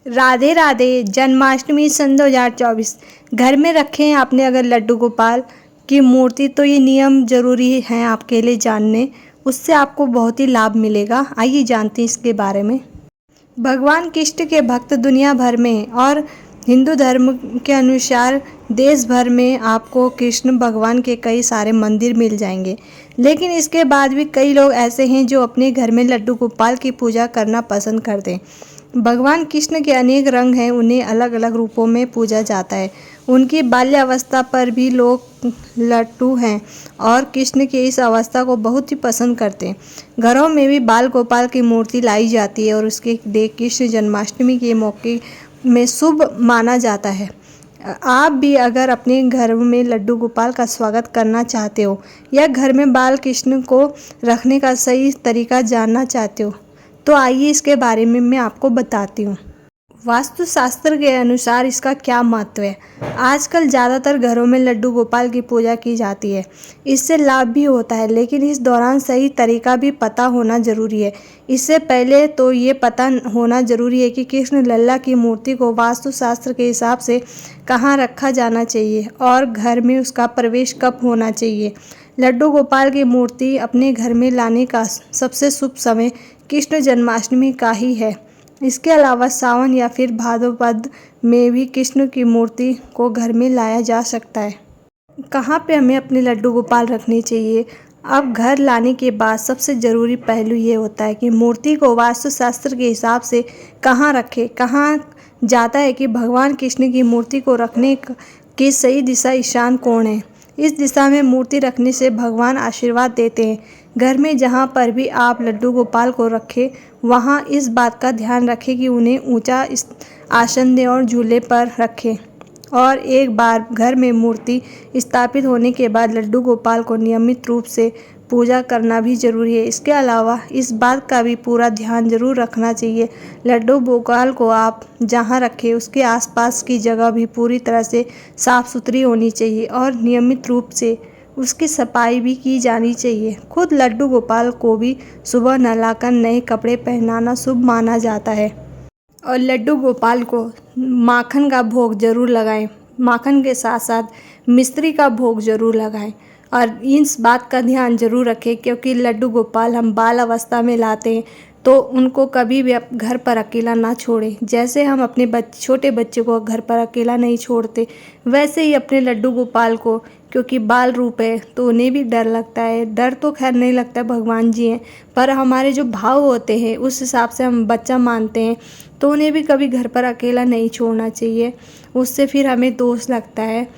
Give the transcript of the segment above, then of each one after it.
राधे राधे। जन्माष्टमी सन 2024 घर में रखें आपने अगर लड्डू गोपाल की मूर्ति तो ये नियम ज़रूरी हैं आपके लिए जानने। उससे आपको बहुत ही लाभ मिलेगा। आइए जानते हैं इसके बारे में। भगवान कृष्ण के भक्त दुनिया भर में और हिंदू धर्म के अनुसार देश भर में आपको कृष्ण भगवान के कई सारे मंदिर मिल जाएंगे। लेकिन इसके बाद भी कई लोग ऐसे हैं जो अपने घर में लड्डू गोपाल की पूजा करना पसंद करते हैं। भगवान कृष्ण के अनेक रंग हैं, उन्हें अलग अलग रूपों में पूजा जाता है। उनकी बाल्यावस्था पर भी लोग लट्टू हैं और कृष्ण की इस अवस्था को बहुत ही पसंद करते हैं। घरों में भी बाल गोपाल की मूर्ति लाई जाती है और उसके लिए कृष्ण जन्माष्टमी के मौके में शुभ माना जाता है। आप भी अगर अपने घर में लड्डू गोपाल का स्वागत करना चाहते हो या घर में बाल कृष्ण को रखने का सही तरीका जानना चाहते हो तो आइए इसके बारे में मैं आपको बताती हूँ। वास्तुशास्त्र के अनुसार इसका क्या महत्व है। आजकल ज़्यादातर घरों में लड्डू गोपाल की पूजा की जाती है। इससे लाभ भी होता है, लेकिन इस दौरान सही तरीका भी पता होना ज़रूरी है। इससे पहले तो ये पता होना ज़रूरी है कि कृष्ण लल्ला की मूर्ति को वास्तुशास्त्र के हिसाब से कहाँ रखा जाना चाहिए और घर में उसका प्रवेश कब होना चाहिए। लड्डू गोपाल की मूर्ति अपने घर में लाने का सबसे शुभ समय कृष्ण जन्माष्टमी का ही है। इसके अलावा सावन या फिर भाद्रपद में भी कृष्ण की मूर्ति को घर में लाया जा सकता है। कहाँ पे हमें अपने लड्डू गोपाल रखने चाहिए। अब घर लाने के बाद सबसे ज़रूरी पहलू ये होता है कि मूर्ति को वास्तुशास्त्र के हिसाब से कहाँ रखें। कहाँ जाता है कि भगवान कृष्ण की मूर्ति को रखने की सही दिशा ईशान कोण है। इस दिशा में मूर्ति रखने से भगवान आशीर्वाद देते हैं। घर में जहाँ पर भी आप लड्डू गोपाल को रखें वहाँ इस बात का ध्यान रखें कि उन्हें ऊंचा आसन दें और झूले पर रखें। और एक बार घर में मूर्ति स्थापित होने के बाद लड्डू गोपाल को नियमित रूप से पूजा करना भी ज़रूरी है। इसके अलावा इस बात का भी पूरा ध्यान ज़रूर रखना चाहिए लड्डू गोपाल को आप जहाँ रखें उसके आसपास की जगह भी पूरी तरह से साफ़ सुथरी होनी चाहिए और नियमित रूप से उसकी सफाई भी की जानी चाहिए। खुद लड्डू गोपाल को भी सुबह नहलाकर नए कपड़े पहनाना शुभ माना जाता है। और लड्डू गोपाल को माखन का भोग ज़रूर लगाएं। माखन के साथ साथ मिश्री का भोग ज़रूर लगाएं और इस बात का ध्यान ज़रूर रखें क्योंकि लड्डू गोपाल हम बाल अवस्था में लाते हैं तो उनको कभी भी घर पर अकेला ना छोड़ें। जैसे हम अपने छोटे बच्चे को घर पर अकेला नहीं छोड़ते वैसे ही अपने लड्डू गोपाल को, क्योंकि बाल रूप है तो उन्हें भी डर लगता है। डर तो खैर नहीं लगता, भगवान जी हैं, पर हमारे जो भाव होते हैं उस हिसाब से हम बच्चा मानते हैं तो उन्हें भी कभी घर पर अकेला नहीं छोड़ना चाहिए। उससे फिर हमें दोष लगता है।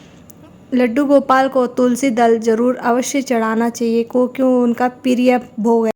लड्डू गोपाल को तुलसी दल ज़रूर अवश्य चढ़ाना चाहिए क्योंकि उनका प्रिय भोग है।